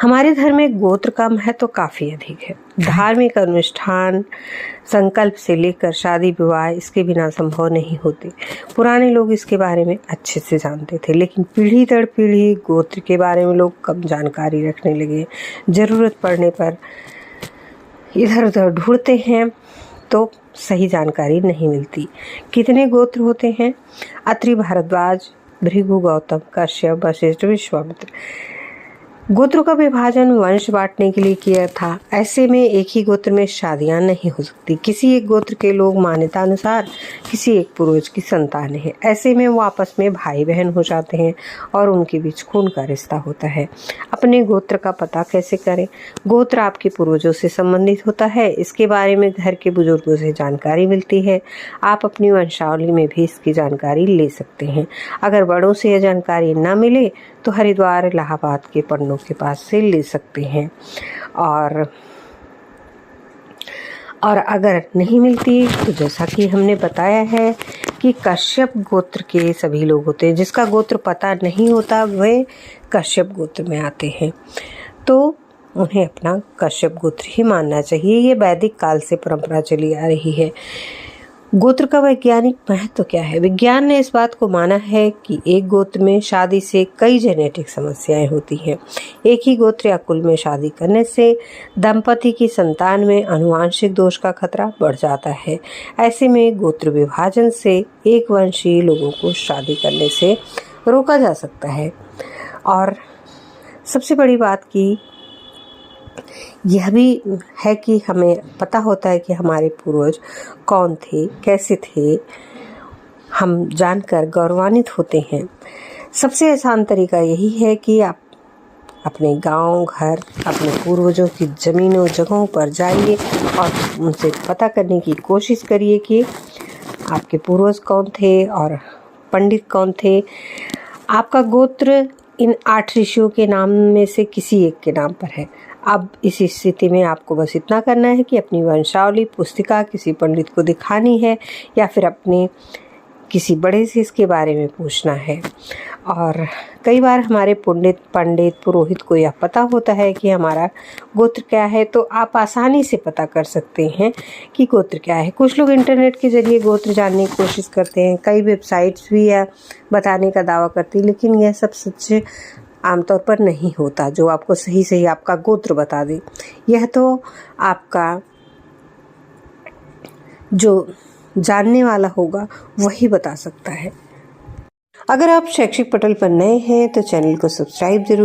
हमारे धर्म में गोत्र का महत्व काफ़ी अधिक है। धार्मिक अनुष्ठान, संकल्प से लेकर शादी विवाह इसके बिना संभव नहीं होते। पुराने लोग इसके बारे में अच्छे से जानते थे, लेकिन पीढ़ी दर पीढ़ी गोत्र के बारे में लोग कम जानकारी रखने लगे। ज़रूरत पड़ने पर इधर उधर ढूंढते हैं तो सही जानकारी नहीं मिलती। कितने गोत्र होते हैं? अत्रि, भारद्वाज, भृगु, गौतम, कश्यप, वशिष्ठ, विश्वामित्र। गोत्रों का विभाजन वंश बांटने के लिए किया था। ऐसे में एक ही गोत्र में शादियां नहीं हो सकती। किसी एक गोत्र के लोग मान्यता अनुसार किसी एक पूर्वज की संतान है। ऐसे में वो आपस में भाई बहन हो जाते हैं और उनके बीच खून का रिश्ता होता है। अपने गोत्र का पता कैसे करें? गोत्र आपके पूर्वजों से संबंधित होता है। इसके बारे में घर के बुजुर्गों से जानकारी मिलती है। आप अपनी वंशावली में भी इसकी जानकारी ले सकते हैं। अगर बड़ों से यह जानकारी न मिले तो हरिद्वार, इलाहाबाद के पंडितों के पास से ले सकते हैं। और अगर नहीं मिलती तो जैसा कि हमने बताया है कि कश्यप गोत्र के सभी लोग होते हैं। जिसका गोत्र पता नहीं होता वह कश्यप गोत्र में आते हैं, तो उन्हें अपना कश्यप गोत्र ही मानना चाहिए। ये वैदिक काल से परंपरा चली आ रही है। गोत्र का वैज्ञानिक महत्व क्या है? विज्ञान ने इस बात को माना है कि एक गोत्र में शादी से कई जेनेटिक समस्याएं होती हैं। एक ही गोत्र या कुल में शादी करने से दंपति की संतान में आनुवंशिक दोष का खतरा बढ़ जाता है। ऐसे में गोत्र विभाजन से एक वंशीय लोगों को शादी करने से रोका जा सकता है। और सबसे बड़ी बात की यह भी है कि हमें पता होता है कि हमारे पूर्वज कौन थे, कैसे थे। हम जानकर गौरवान्वित होते हैं। सबसे आसान तरीका यही है कि आप अपने गांव, घर, अपने पूर्वजों की ज़मीनों जगहों पर जाइए और उनसे पता करने की कोशिश करिए कि आपके पूर्वज कौन थे और पंडित कौन थे। आपका गोत्र इन 8 ऋषियों के नाम में से किसी एक के नाम पर है। अब इस स्थिति में आपको बस इतना करना है कि अपनी वंशावली पुस्तिका किसी पंडित को दिखानी है या फिर अपने किसी बड़े से इसके बारे में पूछना है। और कई बार हमारे पंडित पुरोहित को यह पता होता है कि हमारा गोत्र क्या है, तो आप आसानी से पता कर सकते हैं कि गोत्र क्या है। कुछ लोग इंटरनेट के जरिए गोत्र जानने की कोशिश करते हैं। कई वेबसाइट्स भी यह बताने का दावा करती है, लेकिन यह सब सच आमतौर पर नहीं होता जो आपको सही आपका गोत्र बता दे। यह तो आपका जो जानने वाला होगा वही बता सकता है। अगर आप शैक्षिक पटल पर नए हैं तो चैनल को सब्सक्राइब जरूर